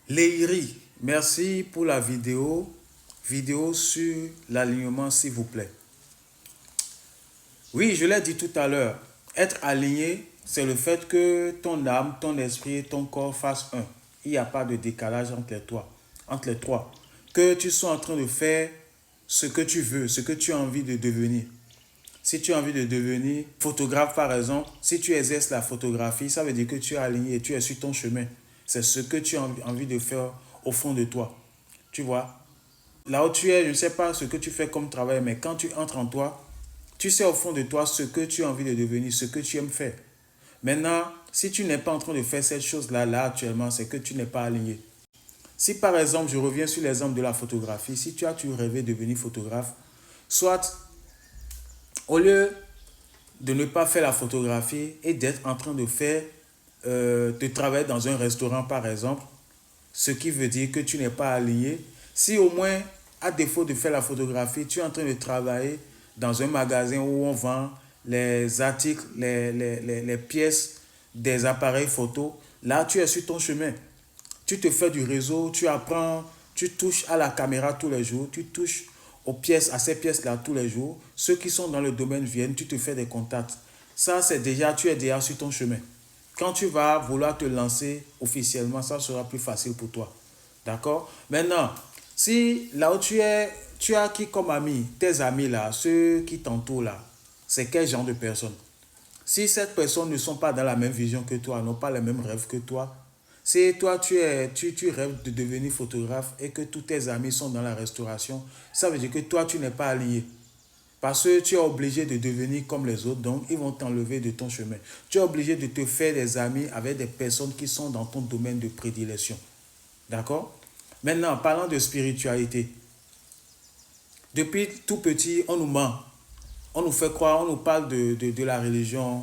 Leiri, merci pour la vidéo sur l'alignement, s'il vous plaît. Oui, je l'ai dit tout à l'heure. Être aligné, c'est le fait que ton âme, ton esprit et ton corps fassent un. Il n'y a pas de décalage entre les trois. Que tu sois en train de faire ce que tu veux, ce que tu as envie de devenir. Si tu as envie de devenir photographe, par exemple, si tu exerces la photographie, ça veut dire que tu es aligné et tu es sur ton chemin. C'est ce que tu as envie de faire au fond de toi. Tu vois? Là où tu es, je ne sais pas ce que tu fais comme travail, mais quand tu entres en toi, tu sais au fond de toi ce que tu as envie de devenir, ce que tu aimes faire. Maintenant, si tu n'es pas en train de faire cette chose-là, là actuellement, c'est que tu n'es pas aligné. Si par exemple, je reviens sur l'exemple de la photographie, si tu as toujours rêvé de devenir photographe, soit au lieu de ne pas faire la photographie et d'être en train de faire, de travailler dans un restaurant par exemple, ce qui veut dire que tu n'es pas aligné. Si au moins, à défaut de faire la photographie, tu es en train de travailler dans un magasin où on vend les articles, les pièces des appareils photo, là tu es sur ton chemin. Tu te fais du réseau, tu apprends, tu touches à la caméra tous les jours, tu touches aux pièces, à ces pièces-là tous les jours. Ceux qui sont dans le domaine viennent, tu te fais des contacts. Ça, c'est déjà, tu es déjà sur ton chemin. Quand tu vas vouloir te lancer officiellement, ça sera plus facile pour toi. D'accord? Maintenant, si là où tu es, tu as qui comme amis, tes amis là, ceux qui t'entourent là, c'est quel genre de personnes? Si ces personnes ne sont pas dans la même vision que toi, n'ont pas les mêmes rêves que toi, si toi tu rêves de devenir photographe et que tous tes amis sont dans la restauration, ça veut dire que toi tu n'es pas aligné. Parce que tu es obligé de devenir comme les autres, donc ils vont t'enlever de ton chemin. Tu es obligé de te faire des amis avec des personnes qui sont dans ton domaine de prédilection. D'accord? Maintenant, parlant de spiritualité, depuis tout petit, on nous ment. On nous fait croire, on nous parle de la religion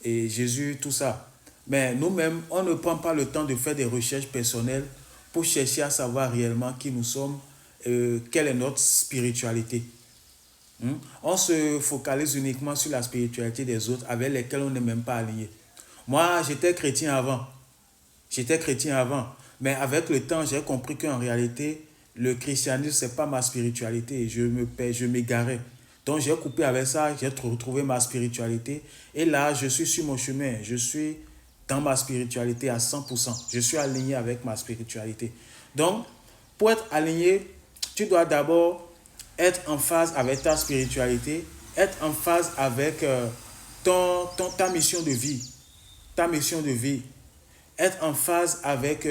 et Jésus, tout ça. Mais nous-mêmes, on ne prend pas le temps de faire des recherches personnelles pour chercher à savoir réellement qui nous sommes, quelle est notre spiritualité. On se focalise uniquement sur la spiritualité des autres avec lesquels on n'est même pas aligné. Moi, j'étais chrétien avant. J'étais chrétien avant. Mais avec le temps, j'ai compris qu'en réalité, le christianisme, ce n'est pas ma spiritualité. Et je m'égarais. Donc, j'ai coupé avec ça, j'ai retrouvé ma spiritualité. Et là, je suis sur mon chemin. Je suis dans ma spiritualité à 100%. Je suis aligné avec ma spiritualité. Donc, pour être aligné, tu dois d'abord être en phase avec ta spiritualité, être en phase avec ta mission de vie. Ta mission de vie. Être en phase avec